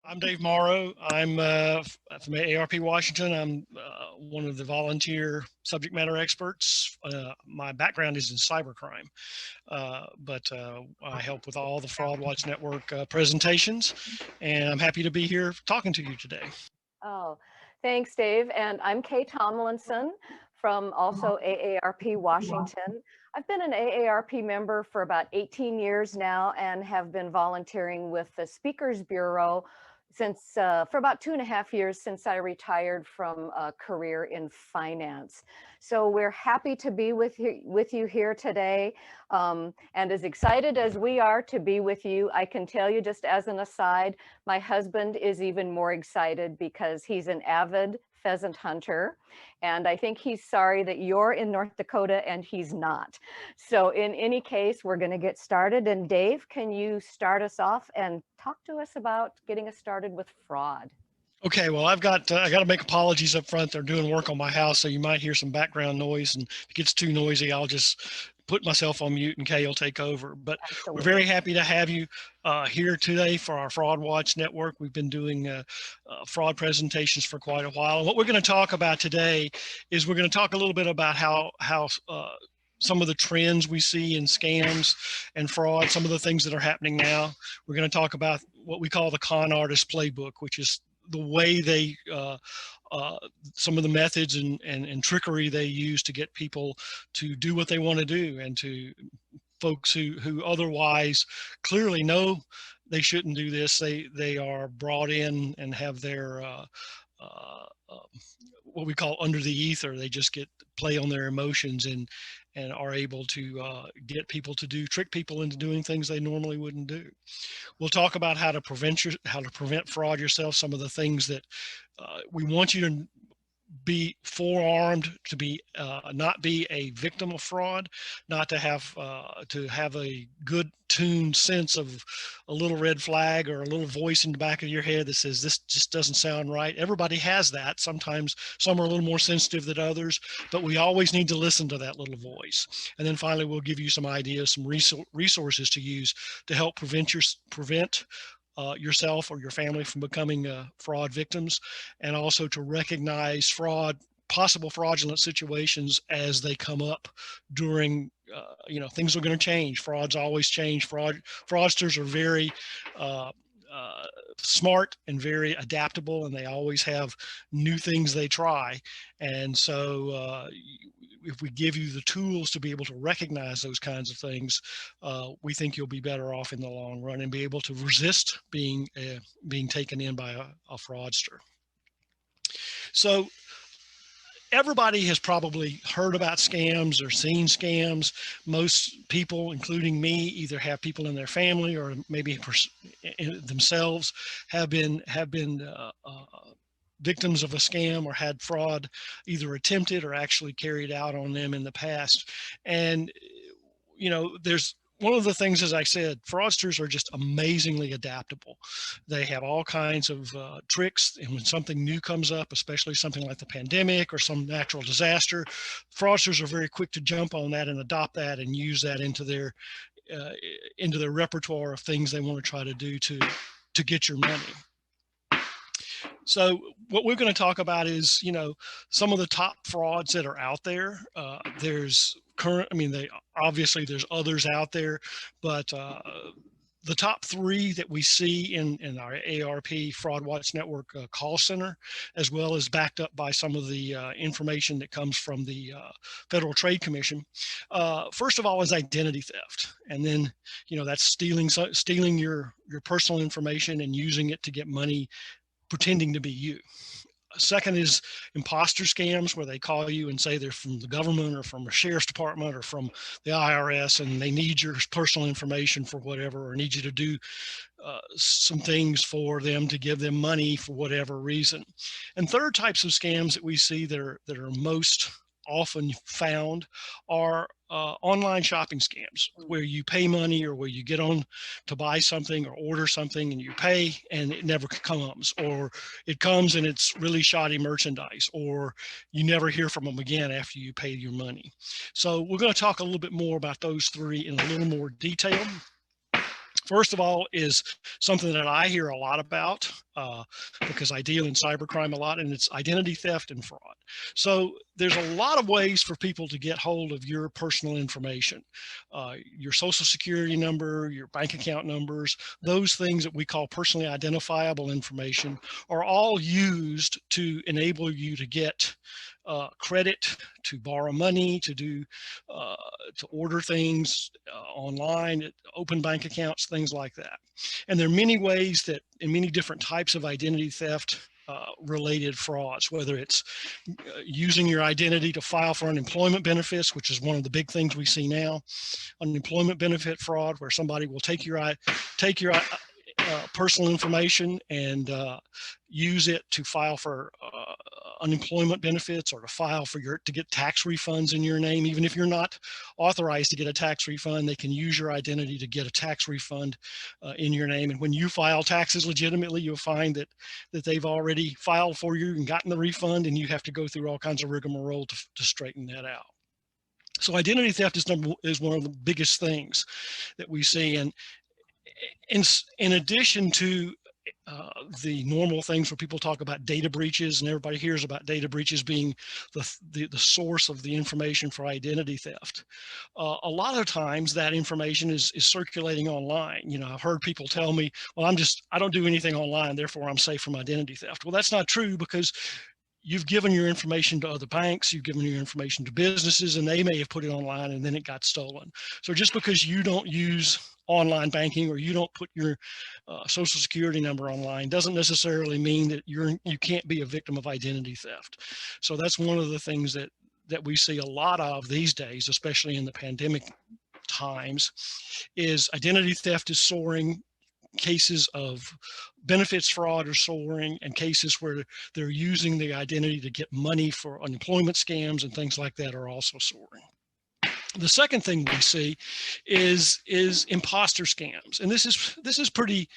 I'm Dave Morrow. I'm from AARP Washington. I'm one of the volunteer subject matter experts. My background is in cybercrime, but I help with all the Fraud Watch Network presentations, and I'm happy to be here talking to you today. Oh, thanks, Dave. And I'm Kay Tomlinson from also AARP Washington. I've been an AARP member for about 18 years now and have been volunteering with the Speakers Bureau since for about 2.5 years since I retired from a career in finance. So we're happy to be with you here today. And as excited as we are to be with you, I can tell you just as an aside, my husband is even more excited because he's an avid pheasant hunter. And I think he's sorry that you're in North Dakota and he's not. So in any case, we're going to get started. And Dave, can you start us off and talk to us about getting us started with fraud? Okay, well, I got to make apologies up front. They're doing work on my house, so you might hear some background noise. And if it gets too noisy, I'll just put myself on mute and Kay will take over. But Absolutely. we're very happy to have you here today for our Fraud Watch Network. We've been doing fraud presentations for quite a while. And what we're going to talk about today is we're going to talk a little bit about how some of the trends we see in scams and fraud, some of the things that are happening now. We're going to talk about what we call the con artist playbook, which is the way they some of the methods and trickery they use to get people to do what they want to do, and to folks who otherwise clearly know they shouldn't do this, they are brought in and have their what we call under the ether. They just get play on their emotions and are able to get people to trick people into doing things they normally wouldn't do. We'll talk about how to prevent fraud yourself. Some of the things that we want you to be forearmed to be not be a victim of fraud, not to have a good tuned sense of a little red flag or a little voice in the back of your head that says this just doesn't sound right. Everybody has that. Sometimes some are a little more sensitive than others, but we always need to listen to that little voice. And then finally, we'll give you some ideas, some resources to use to help prevent yourself or your family from becoming fraud victims, and also to recognize possible fraudulent situations as they come up during, things are going to change. Frauds always change. Fraudsters are very smart and very adaptable, and they always have new things they try. And so if we give you the tools to be able to recognize those kinds of things, we think you'll be better off in the long run and be able to resist being taken in by a fraudster. So everybody has probably heard about scams or seen scams. Most people, including me, either have people in their family or maybe themselves have been victims of a scam or had fraud either attempted or actually carried out on them in the past. And there's one of the things, as I said, fraudsters are just amazingly adaptable. They have all kinds of tricks, and when something new comes up, especially something like the pandemic or some natural disaster, fraudsters are very quick to jump on that and adopt that and use that into their repertoire of things they want to try to do to get your money. So what we're going to talk about is, some of the top frauds that are out there. There's others out there, but the top three that we see in our AARP Fraud Watch Network call center, as well as backed up by some of the information that comes from the Federal Trade Commission. First of all is identity theft. And then, that's stealing your personal information and using it to get money, pretending to be you. Second is imposter scams, where they call you and say they're from the government or from a sheriff's department or from the IRS, and they need your personal information for whatever, or need you to do some things for them to give them money for whatever reason. And third types of scams that we see that are most often found are online shopping scams, where you pay money or where you get on to buy something or order something and you pay and it never comes, or it comes and it's really shoddy merchandise, or you never hear from them again after you pay your money. So we're going to talk a little bit more about those three in a little more detail. First of all is something that I hear a lot about because I deal in cybercrime a lot, and it's identity theft and fraud. So there's a lot of ways for people to get hold of your personal information, your social security number, your bank account numbers, those things that we call personally identifiable information are all used to enable you to get credit, to borrow money, to do, to order things online, open bank accounts, things like that. And there are many ways that, in many different types of identity theft related frauds, whether it's using your identity to file for unemployment benefits, which is one of the big things we see now, unemployment benefit fraud, where somebody will take your personal information and use it to file for unemployment benefits, or to file for to get tax refunds in your name. Even if you're not authorized to get a tax refund, they can use your identity to get a tax refund in your name. And when you file taxes legitimately, you'll find that they've already filed for you and gotten the refund, and you have to go through all kinds of rigmarole to straighten that out. So identity theft is one of the biggest things that we see. And in addition to the normal things where people talk about data breaches, and everybody hears about data breaches being the source of the information for identity theft, a lot of times that information is circulating online. You know, I've heard people tell me, well, I don't do anything online, therefore I'm safe from identity theft. Well, that's not true, because you've given your information to other banks, you've given your information to businesses, and they may have put it online and then it got stolen. So just because you don't use online banking, or you don't put your social security number online, doesn't necessarily mean that you can't be a victim of identity theft. So that's one of the things that we see a lot of these days, especially in the pandemic times, is identity theft is soaring. Cases of benefits fraud are soaring, and cases where they're using the identity to get money for unemployment scams and things like that are also soaring. The second thing we see is imposter scams, and this is pretty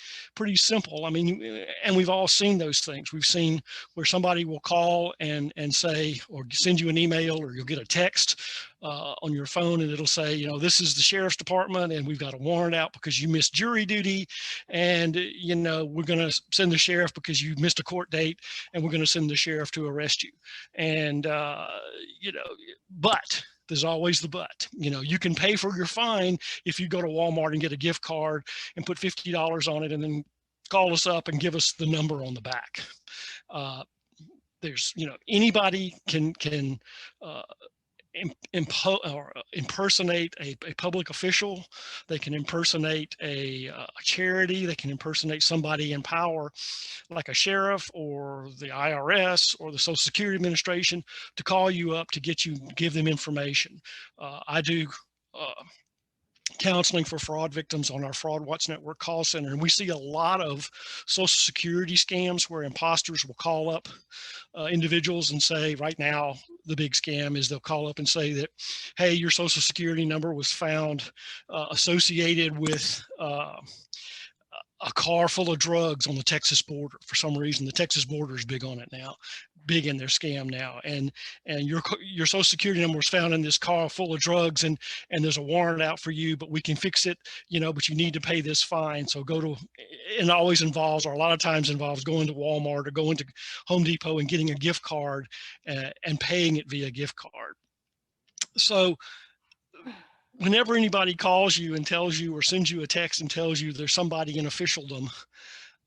simple. I mean, and we've all seen those things. We've seen where somebody will call and say, or send you an email, or you'll get a text on your phone, and it'll say, you know, this is the sheriff's department, and we've got a warrant out because you missed jury duty, and you know, we're going to send the sheriff because you missed a court date, and we're going to send the sheriff to arrest you. And you know, but there's always the but. You know, you can pay for your fine if you go to Walmart and get a gift card and put $50 on it, and then call us up and give us the number on the back. There's, you know, anybody can impersonate a public official. They can impersonate a charity. They can impersonate somebody in power, like a sheriff or the IRS or the Social Security Administration, to call you up to give them information. I do counseling for fraud victims on our Fraud Watch Network call center, and we see a lot of Social Security scams where imposters will call up individuals and say, right now, the big scam is they'll call up and say that, hey, your Social Security number was found associated with a car full of drugs on the Texas border. For some reason, the Texas border is big on it now, big in their scam now. And your Social Security number was found in this car full of drugs, and there's a warrant out for you, but we can fix it, you know, but you need to pay this fine. So go to, and it always involves, or a lot of times involves, going to Walmart or going to Home Depot and getting a gift card and paying it via gift card. So whenever anybody calls you and tells you, or sends you a text and tells you there's somebody in officialdom,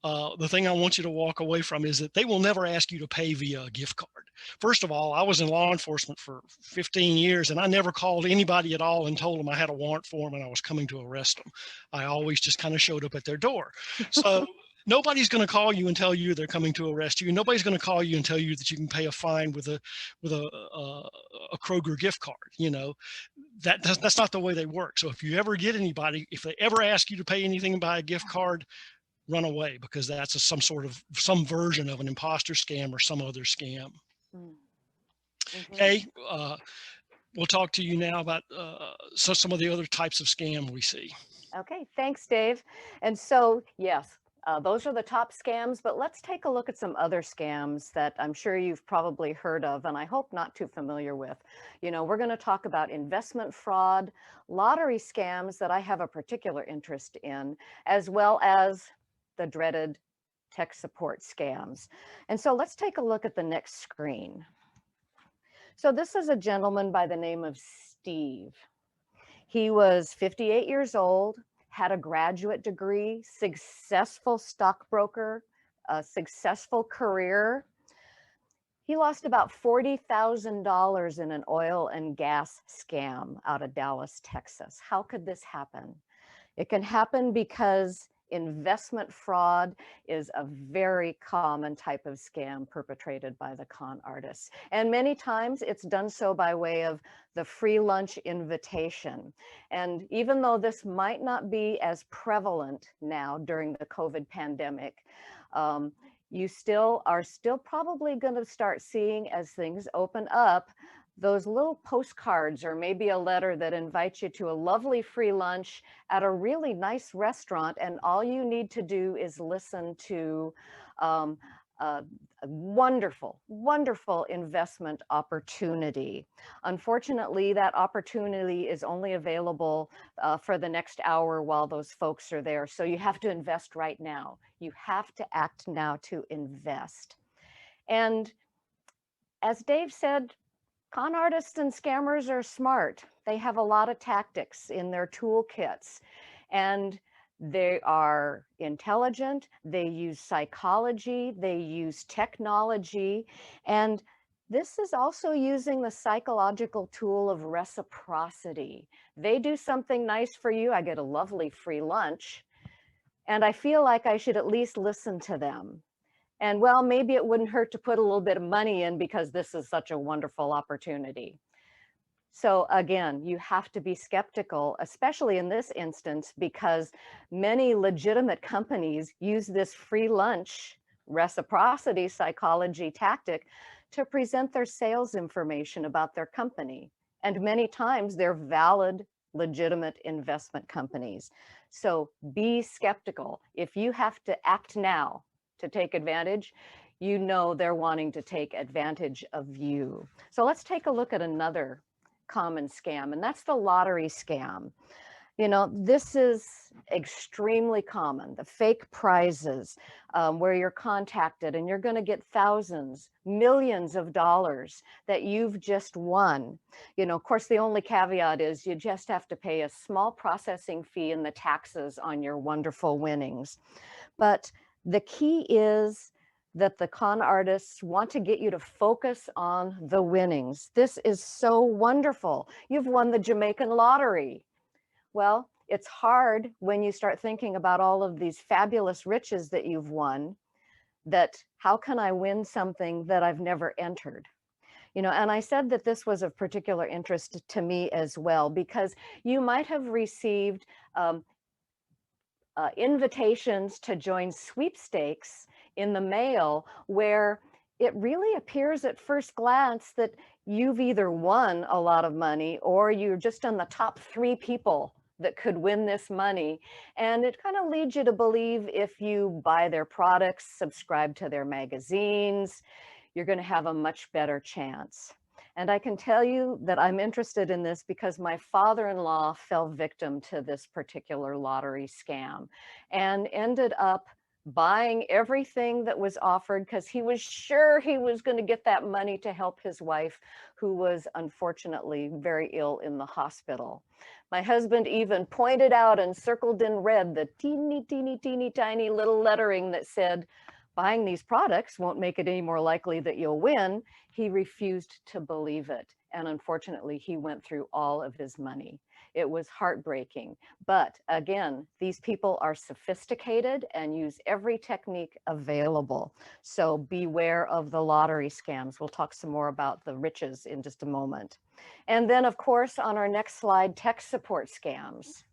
the thing I want you to walk away from is that they will never ask you to pay via a gift card. First of all, I was in law enforcement for 15 years, and I never called anybody at all and told them I had a warrant for them and I was coming to arrest them. I always just kind of showed up at their door. So nobody's going to call you and tell you they're coming to arrest you. Nobody's going to call you and tell you that you can pay a fine with a Kroger gift card. You know, that's not the way they work. So if you ever get anybody, if they ever ask you to pay anything by a gift card, run away, because that's some version of an imposter scam or some other scam. Mm-hmm. Okay, we'll talk to you now about some of the other types of scam we see. Okay, thanks, Dave. And so, yes, Those are the top scams, but let's take a look at some other scams that I'm sure you've probably heard of, and I hope not too familiar with. We're going to talk about investment fraud, lottery scams that I have a particular interest in, as well as the dreaded tech support scams. And so let's take a look at the next screen. So this is a gentleman by the name of Steve. He was 58 years old, had a graduate degree, successful stockbroker, a successful career. He lost about $40,000 in an oil and gas scam out of Dallas, Texas. How could this happen? It can happen because investment fraud is a very common type of scam perpetrated by the con artists. And many times it's done so by way of the free lunch invitation. And even though this might not be as prevalent now during the COVID pandemic, you are still probably going to start seeing, as things open up, those little postcards or maybe a letter that invites you to a lovely free lunch at a really nice restaurant, and all you need to do is listen to a wonderful, wonderful investment opportunity. Unfortunately, that opportunity is only available for the next hour while those folks are there. So you have to invest right now. You have to act now to invest. And as Dave said, con artists and scammers are smart. They have a lot of tactics in their toolkits, and they are intelligent. They use psychology, they use technology, and this is also using the psychological tool of reciprocity. They do something nice for you, I get a lovely free lunch, and I feel like I should at least listen to them. And well, maybe it wouldn't hurt to put a little bit of money in because this is such a wonderful opportunity. So again, you have to be skeptical, especially in this instance, because many legitimate companies use this free lunch reciprocity psychology tactic to present their sales information about their company. And many times they're valid, legitimate investment companies. So be skeptical. If you have to act now to take advantage, you know they're wanting to take advantage of you. So let's take a look at another common scam, and that's the lottery scam. This is extremely common, the fake prizes, where you're contacted and you're going to get thousands, millions of dollars that you've just won. Of course, the only caveat is you just have to pay a small processing fee and the taxes on your wonderful winnings. But the key is that the con artists want to get you to focus on the winnings. This is so wonderful. You've won the Jamaican lottery. Well, it's hard when you start thinking about all of these fabulous riches that you've won, that how can I win something that I've never entered? And I said that this was of particular interest to me as well, because you might have received invitations to join sweepstakes in the mail where it really appears at first glance that you've either won a lot of money or you're just in the top 3 people that could win this money. And it kind of leads you to believe if you buy their products, subscribe to their magazines, you're going to have a much better chance. And I can tell you that I'm interested in this because my father-in-law fell victim to this particular lottery scam and ended up buying everything that was offered because he was sure he was going to get that money to help his wife, who was unfortunately very ill in the hospital. My husband even pointed out and circled in red the teeny, teeny, teeny, tiny little lettering that said, buying these products won't make it any more likely that you'll win. He refused to believe it. And unfortunately, he went through all of his money. It was heartbreaking. But again, these people are sophisticated and use every technique available. So beware of the lottery scams. We'll talk some more about the riches in just a moment. And then, of course, on our next slide, tech support scams.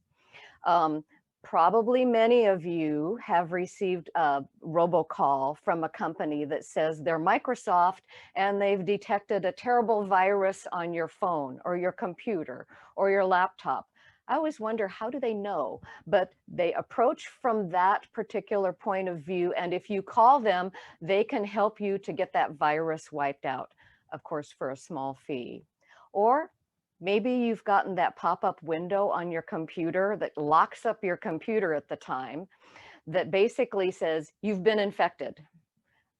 Probably many of you have received a robocall from a company that says they're Microsoft and they've detected a terrible virus on your phone or your computer or your laptop. I always wonder, how do they know? But they approach from that particular point of view. And if you call them, they can help you to get that virus wiped out, of course, for a small fee. Or maybe you've gotten that pop-up window on your computer that locks up your computer at the time that basically says, you've been infected.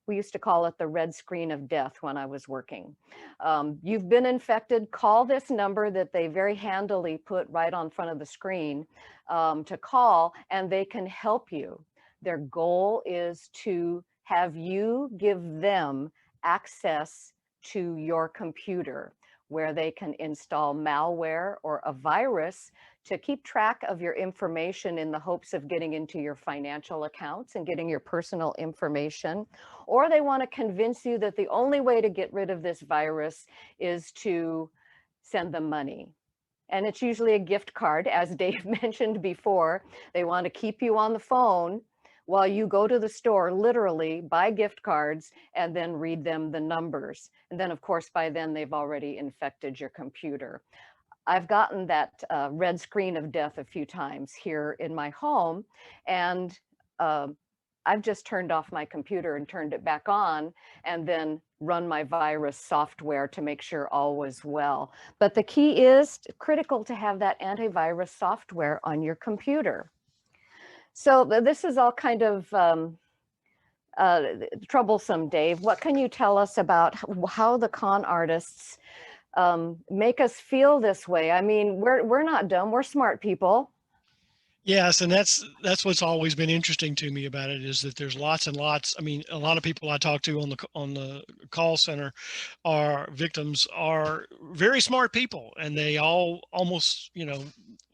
We used to call it the red screen of death when I was working. You've been infected, call this number that they very handily put right on front of the screen to call, and they can help you. Their goal is to have you give them access to your computer, where they can install malware or a virus to keep track of your information in the hopes of getting into your financial accounts and getting your personal information. Or they want to convince you that the only way to get rid of this virus is to send them money. And it's usually a gift card, as Dave mentioned before. They want to keep you on the phone while you go to the store, literally buy gift cards and then read them the numbers. And then, of course, by then they've already infected your computer. I've gotten that red screen of death a few times here in my home, and I've just turned off my computer and turned it back on, and then run my virus software to make sure all was well. But the key is critical to have that antivirus software on your computer. So this is all kind of troublesome, Dave. What can you tell us about how the con artists make us feel this way? I mean, we're not dumb, we're smart people. Yes, and that's what's always been interesting to me about it, is that there's lots and lots. I mean, a lot of people I talk to on the call center are victims, are very smart people, and they all almost,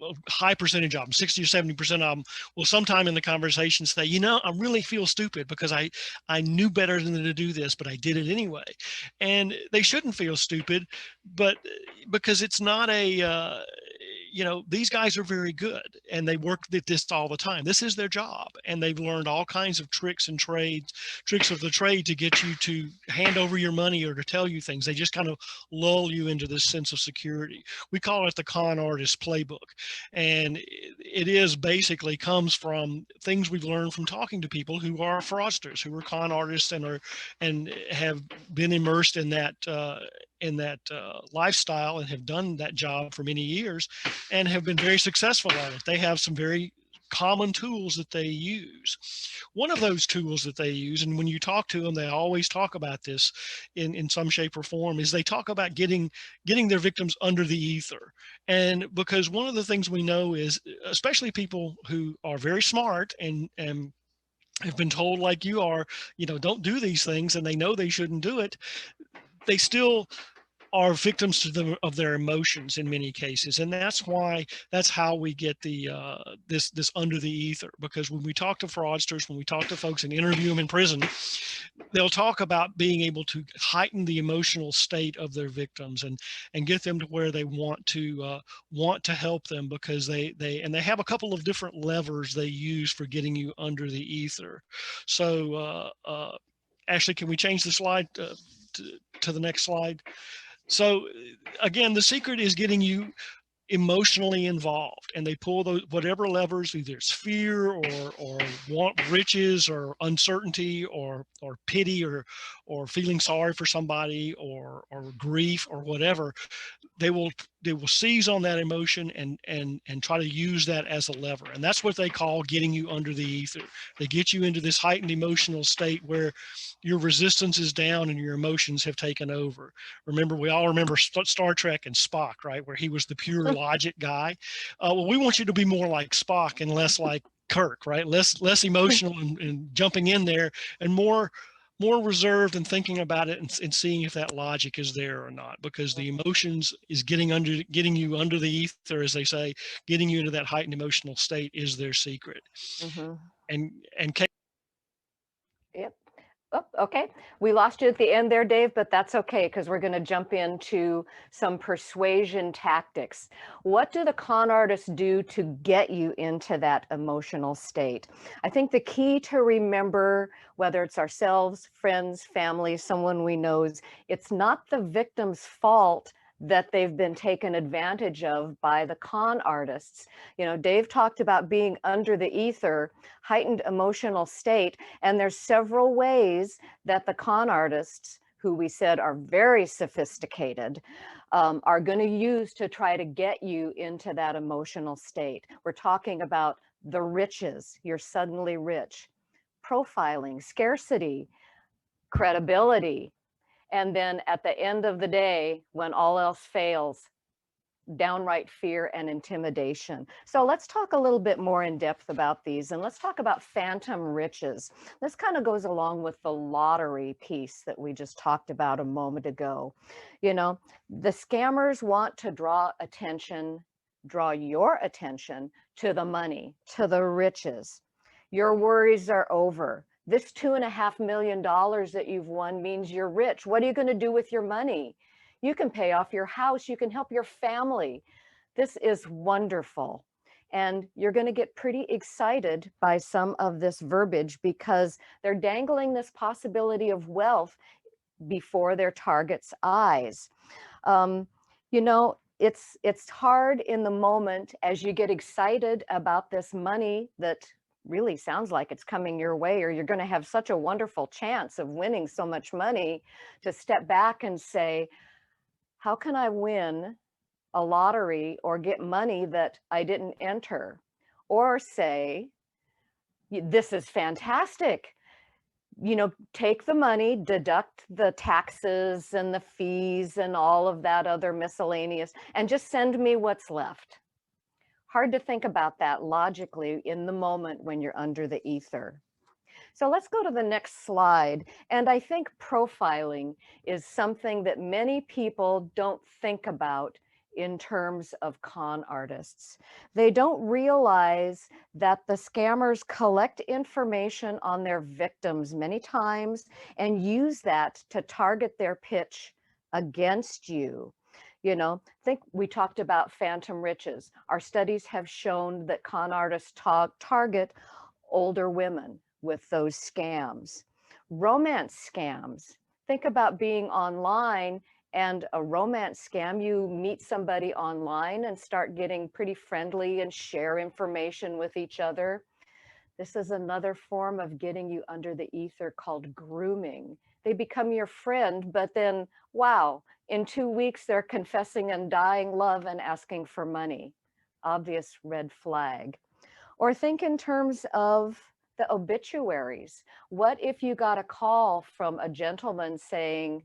a high percentage of them, 60 or 70% of them, will sometime in the conversation say, I really feel stupid because I knew better than to do this, but I did it anyway. And they shouldn't feel stupid, but because it's not a these guys are very good and they work at this all the time. This is their job, and they've learned all kinds of tricks of the trade to get you to hand over your money or to tell you things. They just kind of lull you into this sense of security. We call it the con artist playbook, and it is basically comes from things we've learned from talking to people who are fraudsters, who are con artists, and have been immersed in that lifestyle and have done that job for many years and have been very successful at it. They have some very common tools that they use. One of those tools that they use, and when you talk to them, they always talk about this in some shape or form, is they talk about getting their victims under the ether. And because one of the things we know is, especially people who are very smart and have been told, like you are, don't do these things, and they know they shouldn't do it, they still are victims of their emotions in many cases. And that's how we get the this under the ether, because when we talk to fraudsters, when we talk to folks and interview them in prison, they'll talk about being able to heighten the emotional state of their victims and get them to where they want to help them, because they have a couple of different levers they use for getting you under the ether. So Ashley, can we change the slide to the next slide? So again, the secret is getting you emotionally involved, and they pull those whatever levers, either it's fear or want riches or uncertainty or pity or feeling sorry for somebody or grief or whatever. They will seize on that emotion and try to use that as a lever, and that's what they call getting you under the ether. They get you into this heightened emotional state where your resistance is down and your emotions have taken over. Remember, we all remember Star Trek and Spock, right, where he was the pure logic guy. Well, we want you to be more like Spock and less like Kirk, right? Less emotional and jumping in there, and more reserved and thinking about it and seeing if that logic is there or not, because the emotions is getting you under the ether, as they say, getting you into that heightened emotional state is their secret. Mm-hmm. And Yep. Oh, okay. We lost you at the end there, Dave, but that's okay, because we're going to jump into some persuasion tactics. What do the con artists do to get you into that emotional state? I think the key to remember, whether it's ourselves, friends, family, someone we know, it's not the victim's fault that they've been taken advantage of by the con artists. You know, Dave talked about being under the ether, heightened emotional state, and there's several ways that the con artists, who we said are very sophisticated, are going to use to try to get you into that emotional state. We're talking about the riches, you're suddenly rich, profiling, scarcity, credibility, and then at the end of the day, when all else fails, downright fear and intimidation. So let's talk a little bit more in depth about these, and let's talk about phantom riches. This kind of goes along with the lottery piece that we just talked about a moment ago. You know, the scammers want to draw your attention to the money, to the riches. Your worries are over. This $2.5 million that you've won means you're rich. What are you going to do with your money? You can pay off your house. You can help your family. This is wonderful. And you're going to get pretty excited by some of this verbiage because they're dangling this possibility of wealth before their target's eyes. You know, it's hard in the moment as you get excited about this money that really sounds like it's coming your way, or you're going to have such a wonderful chance of winning so much money, to step back and say, how can I win a lottery or get money that I didn't enter? Or say, this is fantastic. You know, take the money, deduct the taxes and the fees and all of that other miscellaneous, and just send me what's left. Hard to think about that logically in the moment when you're under the ether. So let's go to the next slide. And I think profiling is something that many people don't think about in terms of con artists. They don't realize that the scammers collect information on their victims many times and use that to target their pitch against you. You know, think we talked about phantom riches. Our studies have shown that con artists target older women with those scams. Romance scams. Think about being online and a romance scam. You meet somebody online and start getting pretty friendly and share information with each other. This is another form of getting you under the ether called grooming. They become your friend, but then, wow, in 2 weeks, they're confessing and dying love and asking for money. Obvious red flag. Or think in terms of the obituaries. What if you got a call from a gentleman saying,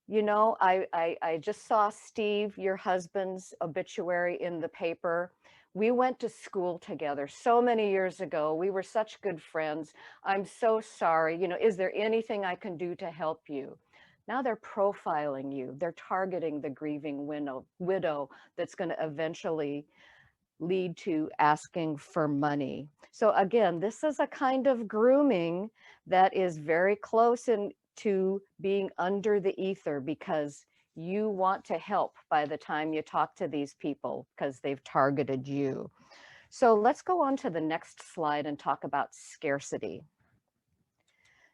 you know, I just saw Steve, your husband's obituary in the paper. We went to school together so many years ago. We were such good friends. I'm so sorry. You know, is there anything I can do to help you? Now they're profiling you. They're targeting the grieving widow that's going to eventually lead to asking for money. So again, this is a kind of grooming that is very close to being under the ether, because you want to help by the time you talk to these people because they've targeted you. So let's go on to the next slide and talk about scarcity.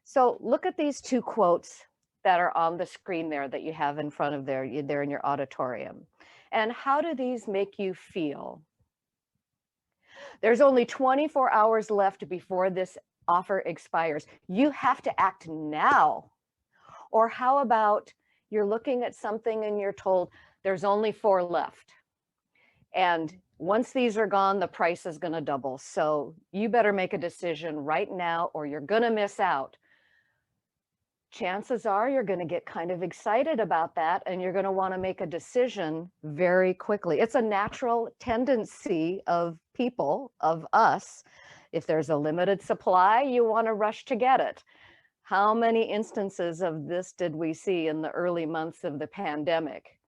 So look at these two quotes that are on the screen there that you have in front of there in your auditorium. And how do these make you feel? There's only 24 hours left before this offer expires. You have to act now. Or how about you're looking at something and you're told there's only 4 left. And once these are gone, the price is going to double. So you better make a decision right now or you're going to miss out. Chances are you're going to get kind of excited about that and you're going to want to make a decision very quickly. It's a natural tendency of people, of us. If there's a limited supply, you want to rush to get it. How many instances of this did we see in the early months of the pandemic?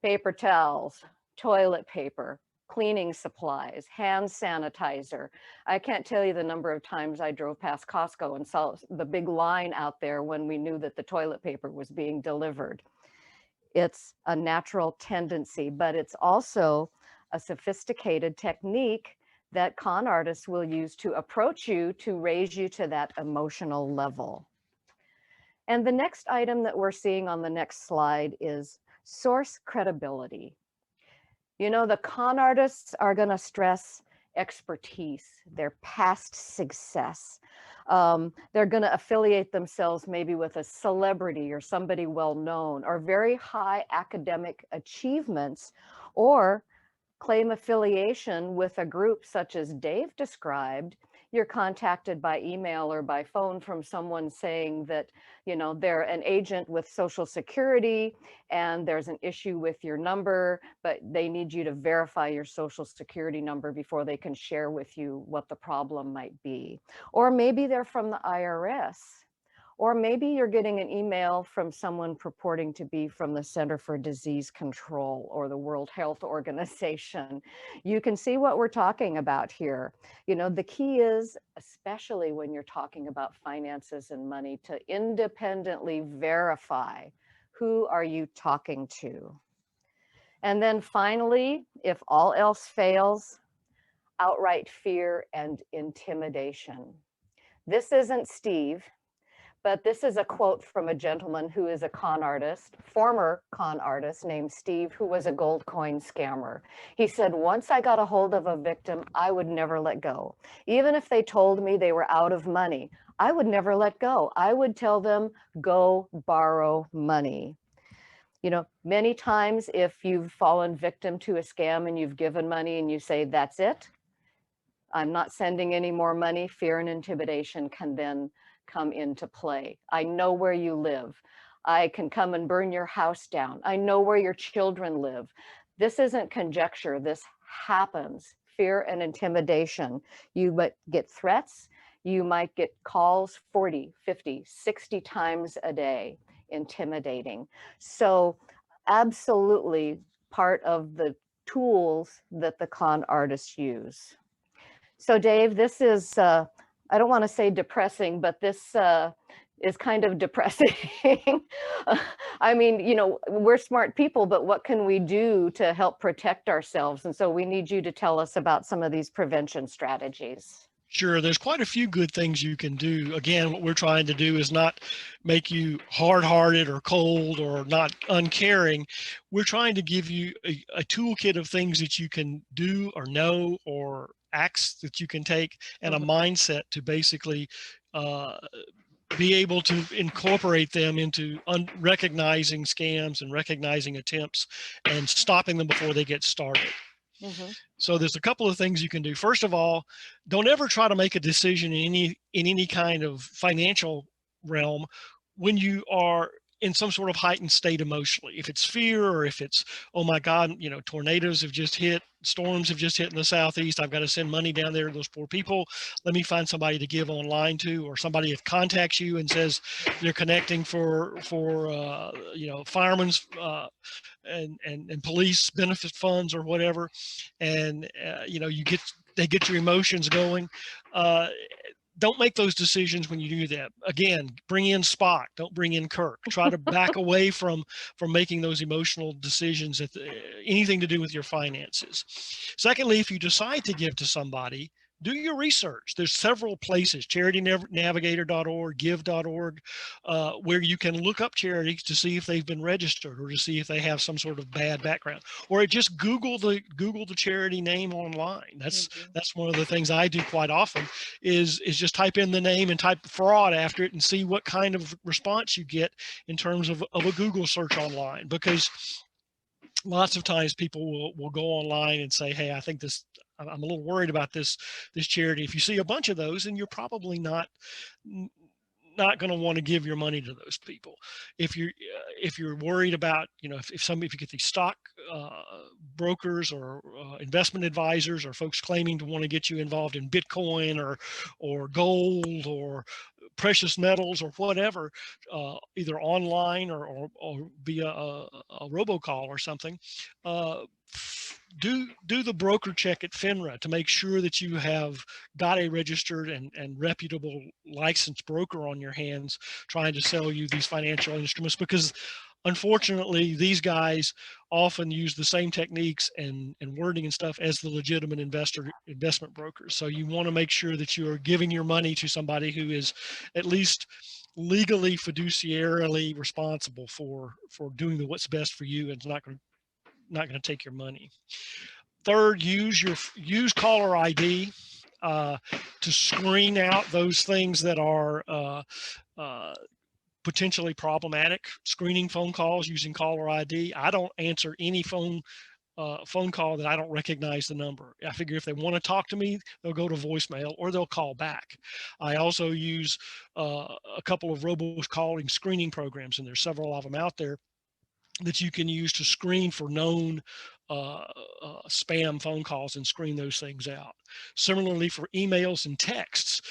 Paper towels, toilet paper, cleaning supplies, hand sanitizer. I can't tell you the number of times I drove past Costco and saw the big line out there when we knew that the toilet paper was being delivered. It's a natural tendency, but it's also a sophisticated technique that con artists will use to approach you to raise you to that emotional level. And the next item that we're seeing on the next slide is Source credibility. You know, the con artists are going to stress expertise, their past success. They're going to affiliate themselves maybe with a celebrity or somebody well known, or very high academic achievements, or claim affiliation with a group such as Dave described. You're contacted by email or by phone from someone saying that, you know, they're an agent with Social Security and there's an issue with your number, but they need you to verify your Social Security number before they can share with you what the problem might be. Or maybe they're from the IRS. Or maybe you're getting an email from someone purporting to be from the Center for Disease Control or the World Health Organization. You can see what we're talking about here. You know, the key is, especially when you're talking about finances and money, to independently verify who are you talking to. And then finally, if all else fails, outright fear and intimidation. This isn't Steve, but this is a quote from a gentleman who is a con artist, former con artist named Steve, who was a gold coin scammer. He said, once I got a hold of a victim, I would never let go. Even if they told me they were out of money, I would never let go. I would tell them, go borrow money. You know, many times if you've fallen victim to a scam and you've given money and you say, that's it, I'm not sending any more money, fear and intimidation can then come into play. I know where you live. I can come and burn your house down. I know where your children live. This isn't conjecture. This happens. Fear and intimidation. You might get threats. You might get calls 40, 50, 60 times a day, intimidating. So absolutely part of the tools that the con artists use. So Dave, this is, I don't want to say depressing, but this is kind of depressing. I mean, you know, we're smart people, but what can we do to help protect ourselves? And so we need you to tell us about some of these prevention strategies. Sure, there's quite a few good things you can do. Again, what we're trying to do is not make you hard-hearted or cold or not uncaring. We're trying to give you a toolkit of things that you can do or know, or acts that you can take, and a mindset to basically be able to incorporate them into recognizing scams and recognizing attempts and stopping them before they get started. So there's a couple of things you can do. First of all, don't ever try to make a decision in any kind of financial realm when you are in some sort of heightened state emotionally. If it's fear, or if it's, oh my God, you know, tornadoes have just hit, storms have just hit in the Southeast, I've got to send money down there to those poor people. Let me find somebody to give online to, or somebody that contacts you and says they're connecting for you know, firemen's and police benefit funds or whatever, and you know, they get your emotions going. Don't make those decisions when you do that. Again, bring in Spock, don't bring in Kirk. Try to back away from making those emotional decisions at anything to do with your finances. Secondly, if you decide to give to somebody, do your research. There's several places, charitynavigator.org, give.org, where you can look up charities to see if they've been registered, or to see if they have some sort of bad background, or just Google the charity name online. That's one of the things I do quite often, is just type in the name and type fraud after it and see what kind of response you get in terms of a Google search online. Because lots of times people will go online and say, hey, I think this, I'm a little worried about this charity. If you see a bunch of those, and you're probably not going to want to give your money to those people. If you're worried about, you know, if you get these stock brokers or investment advisors, or folks claiming to want to get you involved in Bitcoin or gold or precious metals or whatever, either online or via a robocall or something, do the broker check at FINRA to make sure that you have got a registered and reputable licensed broker on your hands trying to sell you these financial instruments, because unfortunately these guys often use the same techniques and wording and stuff as the legitimate investment brokers. So you want to make sure that you are giving your money to somebody who is at least legally fiduciarily responsible for doing what's best for you, and it's not going to take your money. Third, use caller ID to screen out those things that are potentially problematic. Screening phone calls using caller ID. I don't answer any phone call that I don't recognize the number. I figure if they want to talk to me, they'll go to voicemail or they'll call back. I also use a couple of robocalling screening programs, and there's several of them out there that you can use to screen for known spam phone calls and screen those things out. Similarly, for emails and texts,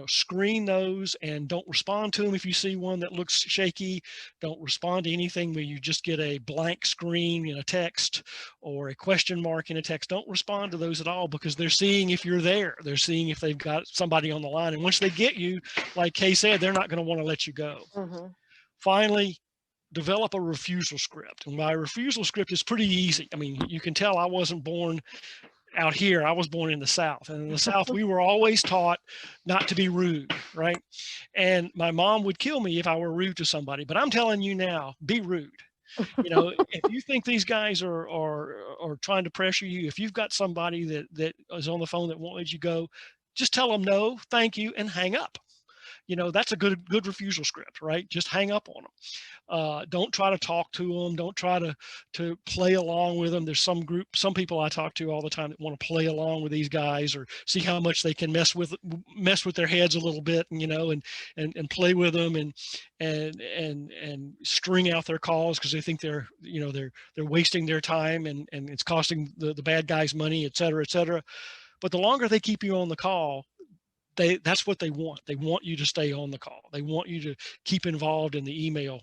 screen those and don't respond to them if you see one that looks shaky. Don't respond to anything where you just get a blank screen in a text or a question mark in a text. Don't respond to those at all, because they're seeing if you're there. They're seeing if they've got somebody on the line. And once they get you, like Kay said, they're not going to want to let you go. Mm-hmm. Finally, develop a refusal script. And my refusal script is pretty easy. I mean, you can tell I wasn't born out here. I was born in the South. And in the South, we were always taught not to be rude, right? And my mom would kill me if I were rude to somebody. But I'm telling you now, be rude. If you think these guys are trying to pressure you, if you've got somebody that is on the phone that won't let you go, just tell them no, thank you, and hang up. That's a good refusal script, right? Just hang up on them. Don't try to talk to them. Don't try to play along with them. There's some people I talk to all the time that want to play along with these guys or see how much they can mess with their heads a little bit, and play with them and string out their calls because they think they're wasting their time and it's costing the bad guys money, et cetera, et cetera. But the longer they keep you on the call, that's what they want. They want you to stay on the call. They want you to keep involved in the email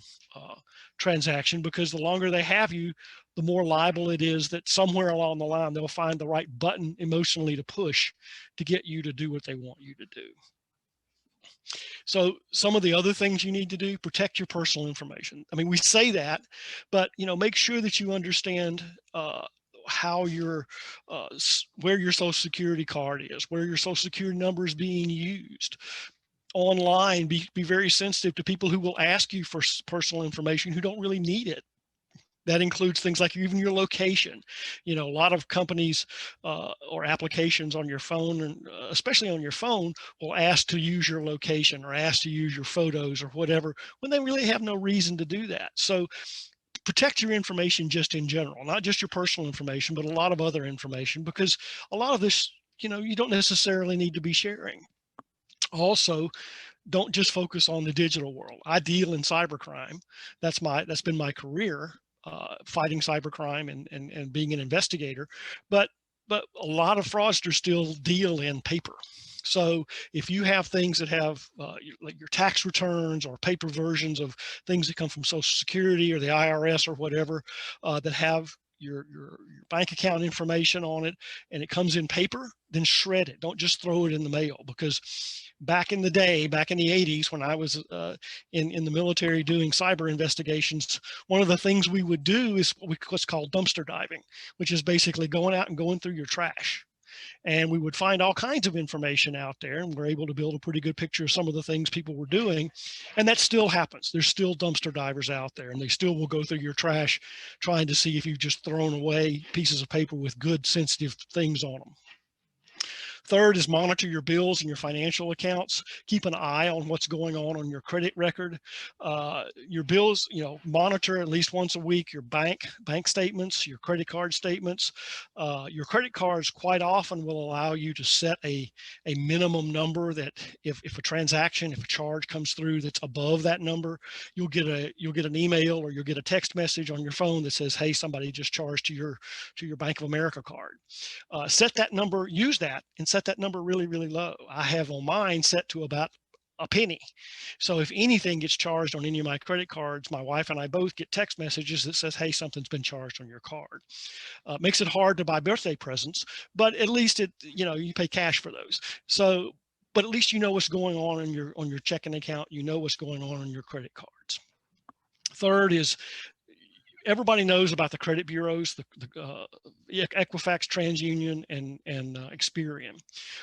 transaction, because the longer they have you, the more liable it is that somewhere along the line, they'll find the right button emotionally to push to get you to do what they want you to do. So some of the other things you need to do: protect your personal information. I mean, we say that, but make sure that you understand how where your social security card is, where your social security number is being used. Online, be very sensitive to people who will ask you for personal information who don't really need it. That includes things like even your location. A lot of companies or applications on your phone, and especially on your phone, will ask to use your location or ask to use your photos or whatever, when they really have no reason to do that. So protect your information just in general, not just your personal information, but a lot of other information, because a lot of this, you don't necessarily need to be sharing. Also, don't just focus on the digital world. I deal in cybercrime. That's been my career, fighting cybercrime and being an investigator. But a lot of fraudsters still deal in paper. So if you have things that have like your tax returns or paper versions of things that come from Social Security or the IRS or whatever, that have your bank account information on it, and it comes in paper, then shred it. Don't just throw it in the mail, because back in the day, back in the 80s, when I was in the military doing cyber investigations, one of the things we would do is what's called dumpster diving, which is basically going out and going through your trash. And we would find all kinds of information out there, and we're able to build a pretty good picture of some of the things people were doing. And that still happens. There's still dumpster divers out there, and they still will go through your trash trying to see if you've just thrown away pieces of paper with good, sensitive things on them. Third is monitor your bills and your financial accounts. Keep an eye on what's going on your credit record. Your bills, monitor at least once a week your bank statements, your credit card statements. Your credit cards quite often will allow you to set a minimum number that if a transaction, if a charge comes through that's above that number, you'll get an email or you'll get a text message on your phone that says, hey, somebody just charged to your Bank of America card. Set that number, use that, and set that number really, really low. I have on mine set to about a penny. So if anything gets charged on any of my credit cards, my wife and I both get text messages that says, hey, something's been charged on your card. Makes it hard to buy birthday presents, but at least you pay cash for those. So, but at least you know what's going on your checking account. You know what's going on your credit cards. Third is, everybody knows about the credit bureaus, Equifax, TransUnion, and Experian.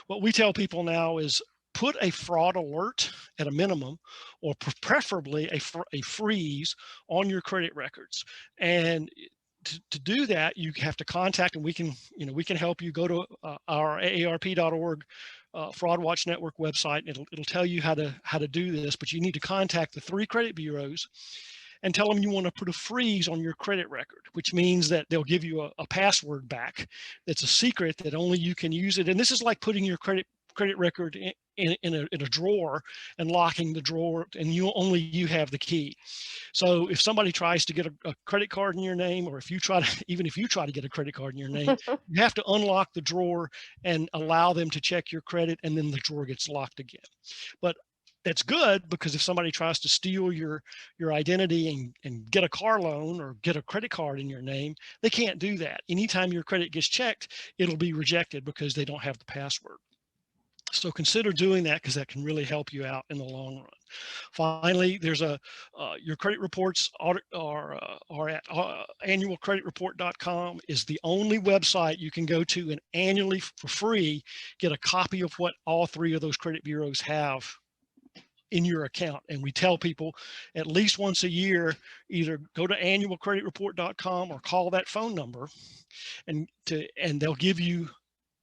What we tell people now is put a fraud alert at a minimum, or preferably a freeze on your credit records. And to do that, you have to contact, and we can, we can help you. Go to our AARP.org Fraud Watch Network website. It'll tell you how to do this, but you need to contact the 3 credit bureaus and tell them you want to put a freeze on your credit record, which means that they'll give you a password back that's a secret that only you can use it. And this is like putting your credit record in a drawer and locking the drawer, and only you have the key. So if somebody tries to get a credit card in your name, or if you try to, even if you try to get a credit card in your name, you have to unlock the drawer and allow them to check your credit, and then the drawer gets locked again. But that's good, because if somebody tries to steal your identity and get a car loan or get a credit card in your name, they can't do that. Anytime your credit gets checked, it'll be rejected because they don't have the password. So consider doing that, because that can really help you out in the long run. Finally, there's your credit reports are at annualcreditreport.com is the only website you can go to and annually for free get a copy of what all 3 of those credit bureaus have in your account. And we tell people at least once a year, either go to annualcreditreport.com or call that phone number, and they'll give you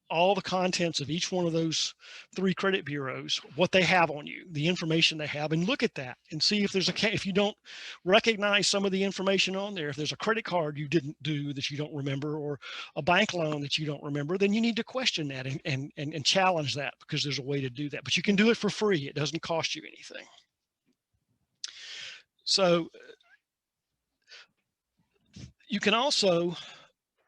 all the contents of each one of those 3 credit bureaus, what they have on you, the information they have, and look at that and see if there's if you don't recognize some of the information on there, if there's a credit card you didn't do that you don't remember, or a bank loan that you don't remember, then you need to question that and challenge that, because there's a way to do that. But you can do it for free. It doesn't cost you anything. So you can also,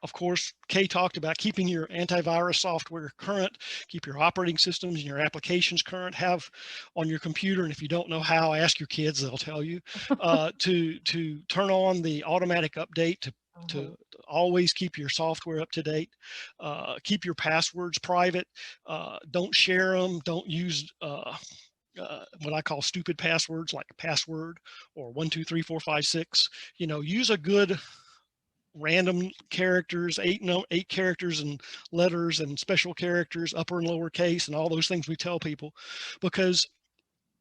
of course, Kay talked about keeping your antivirus software current, keep your operating systems and your applications current, have on your computer. And if you don't know how, ask your kids, they'll tell you, to turn on the automatic update, to always keep your software up to date, keep your passwords private, don't share them, don't use what I call stupid passwords like password or 1 2 3 4 5 6. Use a good random characters, 8 characters and letters and special characters, upper and lower case, and all those things we tell people. Because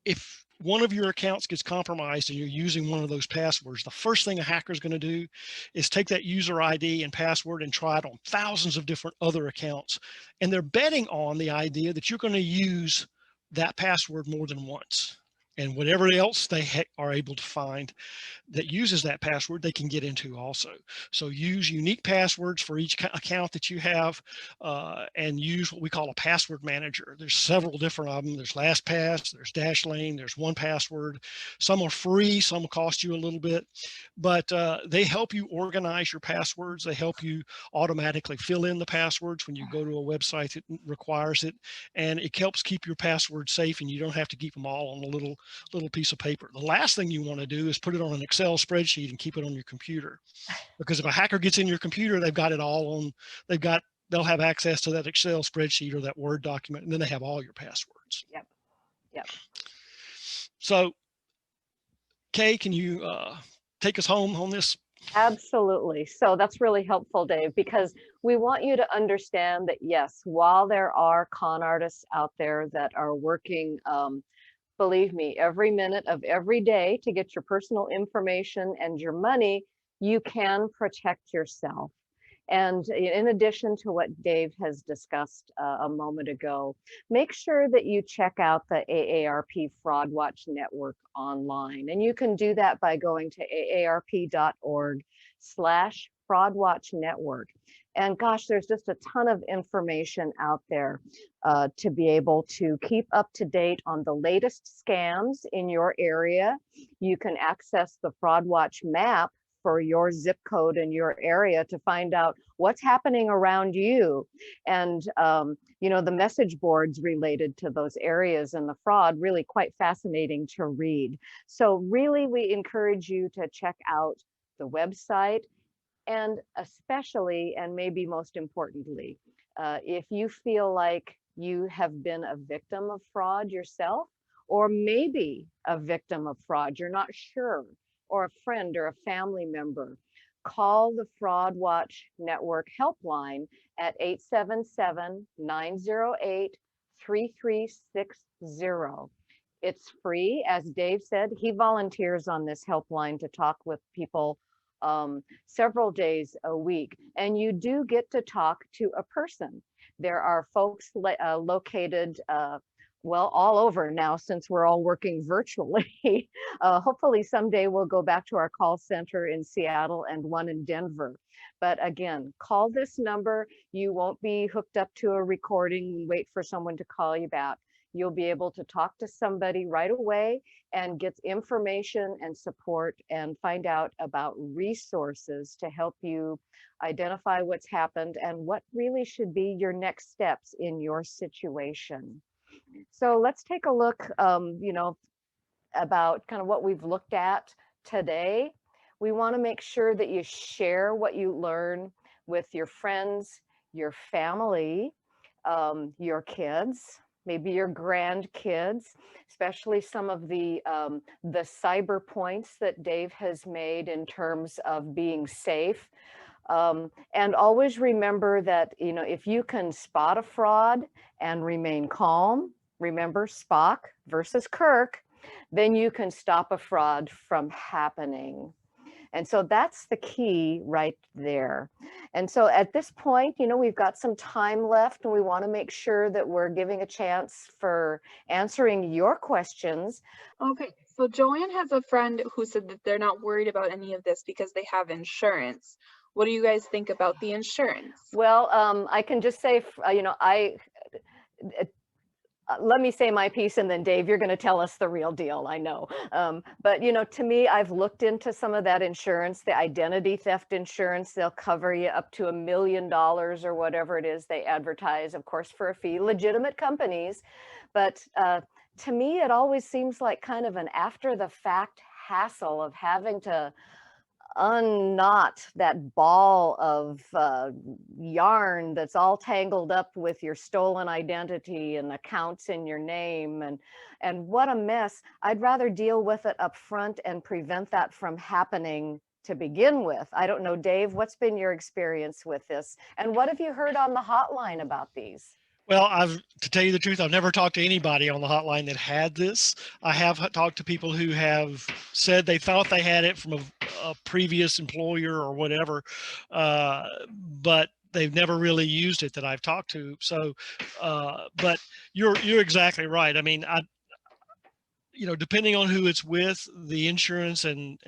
if one of your accounts gets compromised and you're using one of those passwords, the first thing a hacker is going to do is take that user ID and password and try it on thousands of different other accounts. And they're betting on the idea that you're going to use that password more than once. And whatever else they are able to find that uses that password, they can get into also. So use unique passwords for each account that you have, and use what we call a password manager. There's several different of them. There's LastPass, there's Dashlane, there's 1Password. Some are free, some will cost you a little bit, but they help you organize your passwords. They help you automatically fill in the passwords when you go to a website that requires it, and it helps keep your passwords safe, and you don't have to keep them all on a little piece of paper. The last thing you want to do is put it on an Excel spreadsheet and keep it on your computer, because if a hacker gets in your computer, they've got it all on, they'll have access to that Excel spreadsheet or that Word document, and then they have all your passwords. Yep. So Kay, can you take us home on this? Absolutely. So that's really helpful, Dave, because we want you to understand that, yes, while there are con artists out there that are working, believe me, every minute of every day to get your personal information and your money, you can protect yourself. And in addition to what Dave has discussed a moment ago, make sure that you check out the AARP Fraud Watch Network online. And you can do that by going to aarp.org/fraudwatchnetwork. And gosh, there's just a ton of information out there to be able to keep up to date on the latest scams in your area. You can access the Fraud Watch map for your zip code in your area to find out what's happening around you. And, the message boards related to those areas and the fraud, really quite fascinating to read. So really, we encourage you to check out the website, and especially, and maybe most importantly, if you feel like you have been a victim of fraud yourself, or maybe a victim of fraud, you're not sure, or a friend or a family member, call the Fraud Watch Network helpline at 877-908-5600. 3360. It's free. As Dave said, he volunteers on this helpline to talk with people several days a week. And you do get to talk to a person. There are folks located, well, all over now since we're all working virtually. Hopefully someday we'll go back to our call center in Seattle and one in Denver. But again, call this number. You won't be hooked up to a recording, wait for someone to call you back. You'll be able to talk to somebody right away and get information and support and find out about resources to help you identify what's happened and what really should be your next steps in your situation. So let's take a look, about kind of what we've looked at today. We want to make sure that you share what you learn with your friends, your family, your kids, maybe your grandkids, especially some of the cyber points that Dave has made in terms of being safe. And always remember that, if you can spot a fraud and remain calm, remember Spock versus Kirk, then you can stop a fraud from happening. And so that's the key right there. And so at this point, we've got some time left and we want to make sure that we're giving a chance for answering your questions. Okay, so Joanne has a friend who said that they're not worried about any of this because they have insurance. What do you guys think about the insurance? Well, I can just say, let me say my piece and then Dave, you're going to tell us the real deal, I know. But to me, I've looked into some of that insurance, the identity theft insurance. They'll cover you up to $1 million or whatever it is they advertise, of course, for a fee, legitimate companies. But to me, it always seems like kind of an after the fact hassle of having to unknot that ball of yarn that's all tangled up with your stolen identity and accounts in your name, and what a mess. I'd rather deal with it up front and prevent that from happening to begin with. I don't know, Dave, what's been your experience with this? And what have you heard on the hotline about these? Well, to tell you the truth, I've never talked to anybody on the hotline that had this. I have talked to people who have said they thought they had it from a previous employer or whatever, but they've never really used it that I've talked to. So, but you're exactly right. I mean, depending on who it's with, the insurance and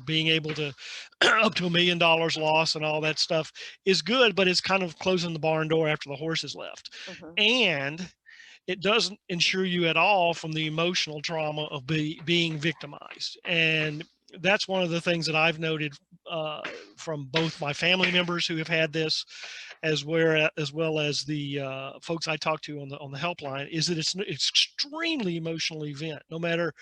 being able to up to $1 million loss and all that stuff is good, but it's kind of closing the barn door after the horse is left. And it doesn't insure you at all from the emotional trauma of being victimized. And that's one of the things that I've noted from both my family members who have had this, as well as the folks I talked to on the helpline, is that it's an extremely emotional event. No matter,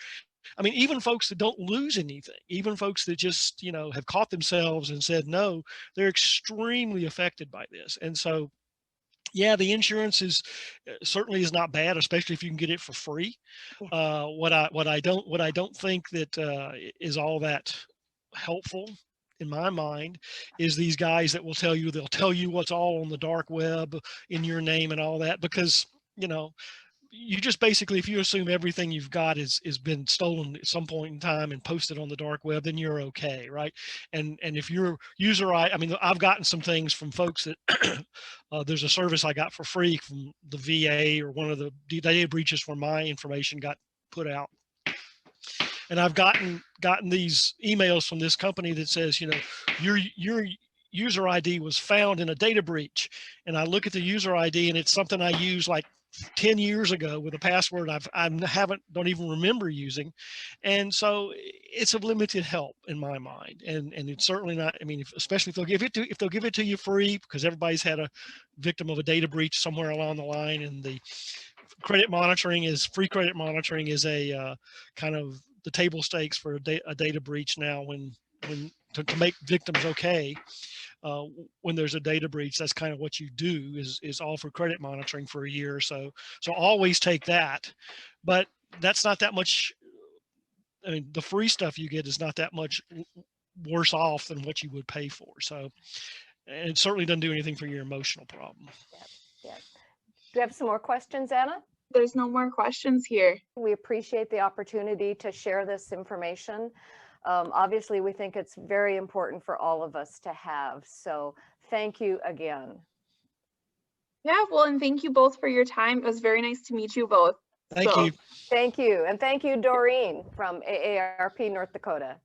I mean, even folks that don't lose anything, even folks that just have caught themselves and said no, they're extremely affected by this. And so, yeah, the insurance certainly is not bad, especially if you can get it for free. What I don't think that is all that helpful in my mind is these guys that they'll tell you what's all on the dark web in your name and all that, because you just basically, if you assume everything you've got is been stolen at some point in time and posted on the dark web, then you're okay, right? And if your user, I mean, I've gotten some things from folks that there's a service I got for free from the VA or one of the data breaches where my information got put out. And I've gotten these emails from this company that says, your user ID was found in a data breach. And I look at the user ID and it's something I used like 10 years ago with a password don't even remember using. And so it's of limited help in my mind. And it's certainly not, I mean, especially if they'll give it to you free, because everybody's had a victim of a data breach somewhere along the line. And the free credit monitoring is a kind of the table stakes for a data breach now, when to make victims okay. When there's a data breach, that's kind of what you do is offer credit monitoring for a year or so. So always take that, but that's not that much. I mean, the free stuff you get is not that much worse off than what you would pay for. So, and it certainly doesn't do anything for your emotional problem. Yeah. we have some more questions, Anna? There's no more questions here. We appreciate the opportunity to share this information. Obviously, we think it's very important for all of us to have. So thank you again. Yeah, well, and thank you both for your time. It was very nice to meet you both. Thank you. Thank you. And thank you, Doreen from AARP North Dakota.